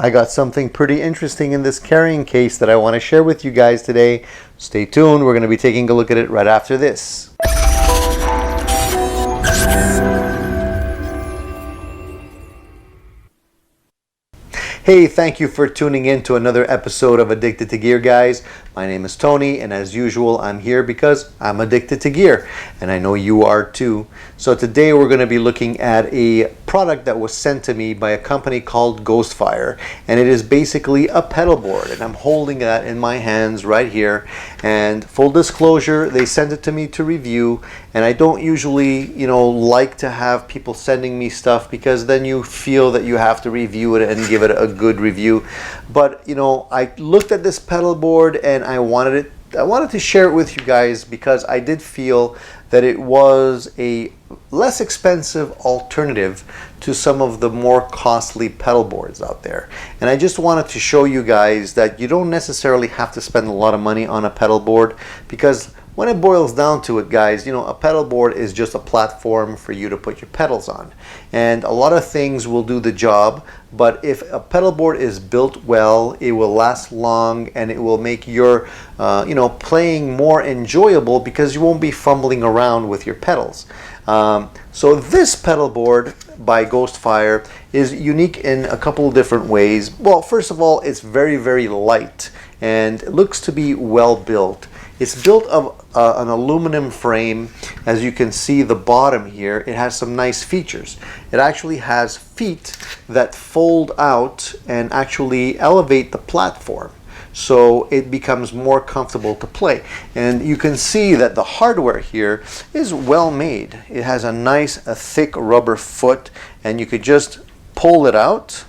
I got something pretty interesting in this carrying case that I want to share with you guys today. Stay tuned, we're going to be taking a look at it right after this. Hey, thank you for tuning in to another episode of Addicted to Gear, guys. My name is Tony, and as usual, I'm here because I'm addicted to gear, and I know you are too. So today we're going to be looking at a product that was sent to me by a company called Ghostfire, and it is basically a pedal board, and I'm holding that in my hands right here. And full disclosure, they sent it to me to review, and I don't usually, like to have people sending me stuff because then you feel that you have to review it and give it a good review. But I looked at this pedal board and I wanted to share it with you guys because I did feel that it was a less expensive alternative to some of the more costly pedal boards out there. And I just wanted to show you guys that you don't necessarily have to spend a lot of money on a pedal board, because when it boils down to it, guys, a pedal board is just a platform for you to put your pedals on. And a lot of things will do the job, but if a pedal board is built well, it will last long and it will make your playing more enjoyable because you won't be fumbling around with your pedals. So this pedal board by Ghostfire is unique in a couple of different ways. Well, first of all, it's very, very light and it looks to be well built. It's built of an aluminum frame. As you can see, the bottom here, it has some nice features. It actually has feet that fold out and actually elevate the platform, so it becomes more comfortable to play. And you can see that the hardware here is well made. It has a thick rubber foot, and you could just pull it out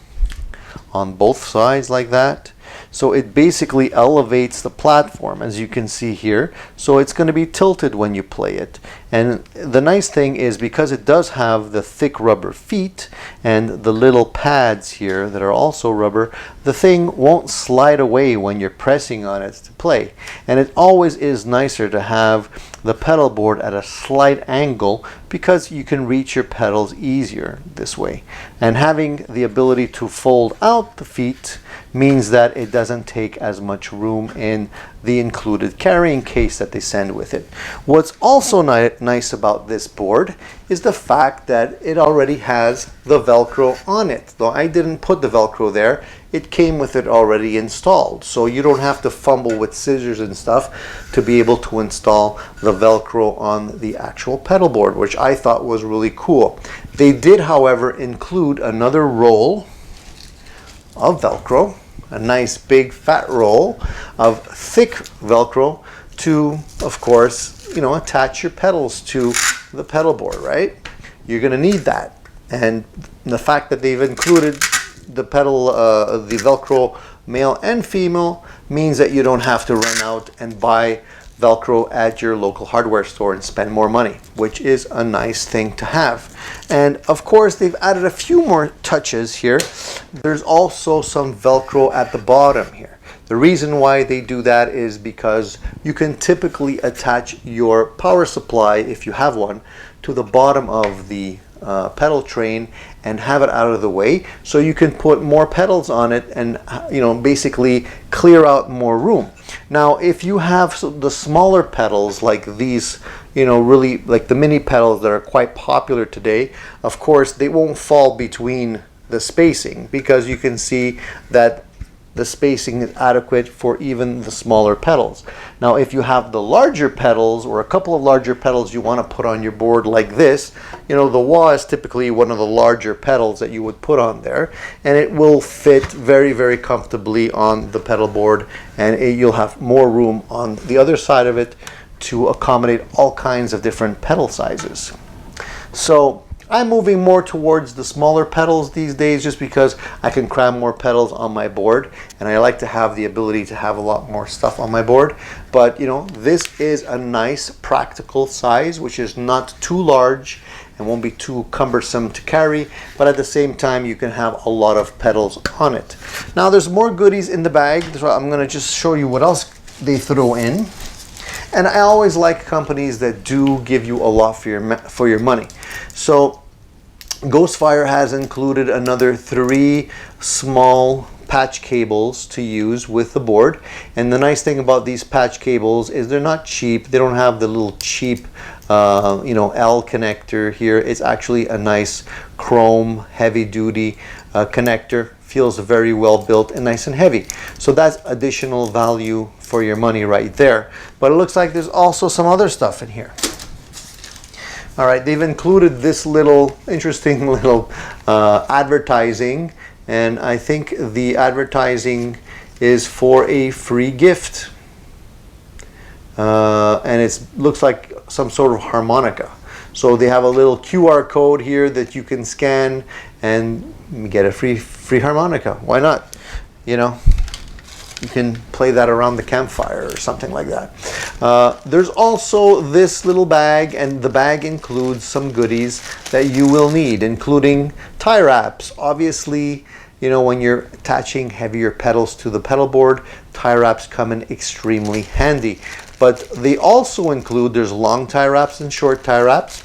on both sides like that. So it basically elevates the platform, as you can see here. So it's going to be tilted when you play it. And the nice thing is, because it does have the thick rubber feet and the little pads here that are also rubber, the thing won't slide away when you're pressing on it to play. And it always is nicer to have the pedal board at a slight angle because you can reach your pedals easier this way. And having the ability to fold out the feet means that it doesn't take as much room in the included carrying case that they send with it. What's also nice about this board is the fact that it already has the Velcro on it. Though I didn't put the Velcro there, it came with it already installed. So you don't have to fumble with scissors and stuff to be able to install the Velcro on the actual pedal board, which I thought was really cool. They did, however, include another roll of Velcro, a nice big fat roll of thick Velcro to, of course, attach your pedals to the pedal board, right? You're going to need that. And the fact that they've included the the Velcro male and female means that you don't have to run out and buy Velcro at your local hardware store and spend more money, which is a nice thing to have. And of course, they've added a few more touches here. There's also some Velcro at the bottom here. The reason why they do that is because you can typically attach your power supply, if you have one, to the bottom of the pedal train and have it out of the way, so you can put more pedals on it and basically clear out more room. Now, if you have the smaller pedals like these, really like the mini pedals that are quite popular today, of course they won't fall between the spacing, because you can see that the spacing is adequate for even the smaller pedals. Now, if you have the larger pedals or a couple of larger pedals you want to put on your board like this, the wah is typically one of the larger pedals that you would put on there, and it will fit very, very comfortably on the pedal board, and you'll have more room on the other side of it to accommodate all kinds of different pedal sizes. So I'm moving more towards the smaller pedals these days just because I can cram more pedals on my board, and I like to have the ability to have a lot more stuff on my board. But this is a nice practical size, which is not too large and won't be too cumbersome to carry, but at the same time you can have a lot of pedals on it. Now, there's more goodies in the bag, so I'm going to just show you what else they throw in. And I always like companies that do give you a lot for your money. So Ghostfire has included another 3 small patch cables to use with the board. And the nice thing about these patch cables is they're not cheap. They don't have the little cheap L connector here. It's actually a nice chrome heavy duty connector. Feels very well built and nice and heavy. So that's additional value for your money right there. But it looks like there's also some other stuff in here. All right, they've included this little interesting little advertising, and I think the advertising is for a free gift. And it looks like some sort of harmonica. So they have a little QR code here that you can scan and get a free harmonica. Why not? You know, you can play that around the campfire or something like that. There's also this little bag, and the bag includes some goodies that you will need, including tie wraps. Obviously, you know, when you're attaching heavier pedals to the pedal board, tie wraps come in extremely handy. But they also include, there's long tie wraps and short tie wraps.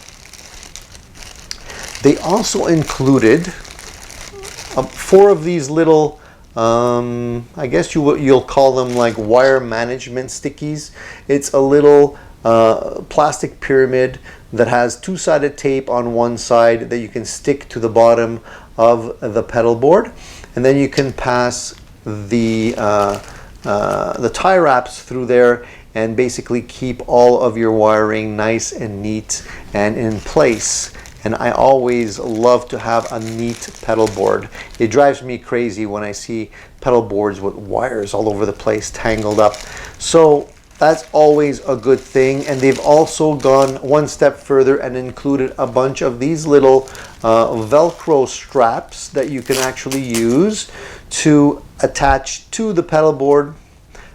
They also included 4 of these little, I guess you'll call them like wire management stickies. It's a little plastic pyramid that has 2-sided tape on one side that you can stick to the bottom of the pedal board, and then you can pass the tie wraps through there and basically keep all of your wiring nice and neat and in place. And I always love to have a neat pedal board. It drives me crazy when I see pedal boards with wires all over the place tangled up. So that's always a good thing. And they've also gone one step further and included a bunch of these little Velcro straps that you can actually use to attach to the pedal board.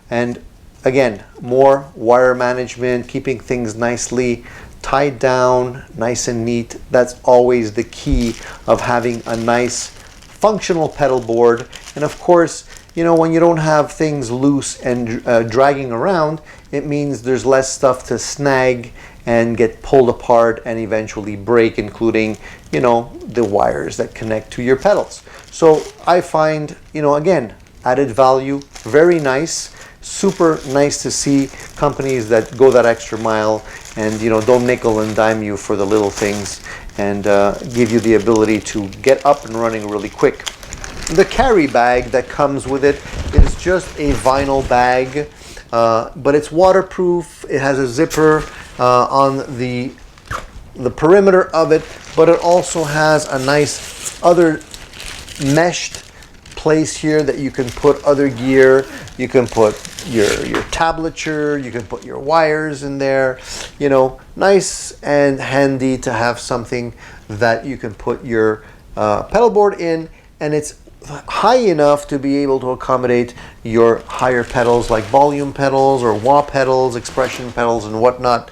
And again, more wire management, keeping things nicely tied down, nice and neat. That's always the key of having a nice functional pedal board. And of course, you know, when you don't have things loose and dragging around, it means there's less stuff to snag and get pulled apart and eventually break, including, you know, the wires that connect to your pedals. So I find, you know, again, added value, very nice. Super nice to see companies that go that extra mile and, you know, don't nickel and dime you for the little things, and give you the ability to get up and running really quick. The carry bag that comes with it is just a vinyl bag, but it's waterproof. It has a zipper on the perimeter of it, but it also has a nice other meshed place here that you can put other gear. You can put your tablature, you can put your wires in there. You know, nice and handy to have something that you can put your pedal board in, and it's high enough to be able to accommodate your higher pedals like volume pedals or wah pedals, expression pedals and whatnot.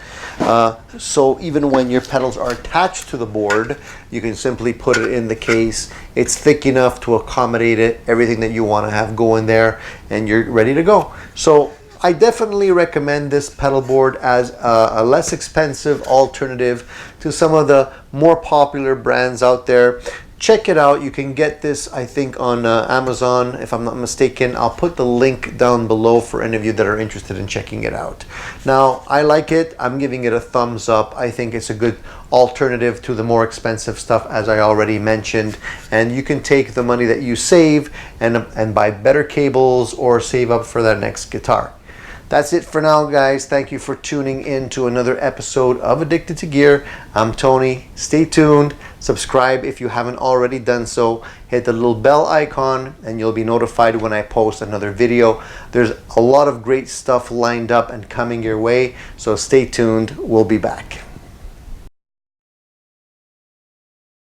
So even when your pedals are attached to the board, you can simply put it in the case. It's thick enough to accommodate it, everything that you want to have go in there, and you're ready to go. So I definitely recommend this pedal board as a less expensive alternative to some of the more popular brands out there. Check it out. You can get this, I think, on Amazon, if I'm not mistaken. I'll put the link down below for any of you that are interested in checking it out. Now, I like it. I'm giving it a thumbs up. I think it's a good alternative to the more expensive stuff, as I already mentioned. And you can take the money that you save and buy better cables or save up for that next guitar. That's it for now, guys. Thank you for tuning in to another episode of Addicted to Gear. I'm Tony. Stay tuned. Subscribe if you haven't already done so. Hit the little bell icon and you'll be notified when I post another video. There's a lot of great stuff lined up and coming your way, so stay tuned. We'll be back.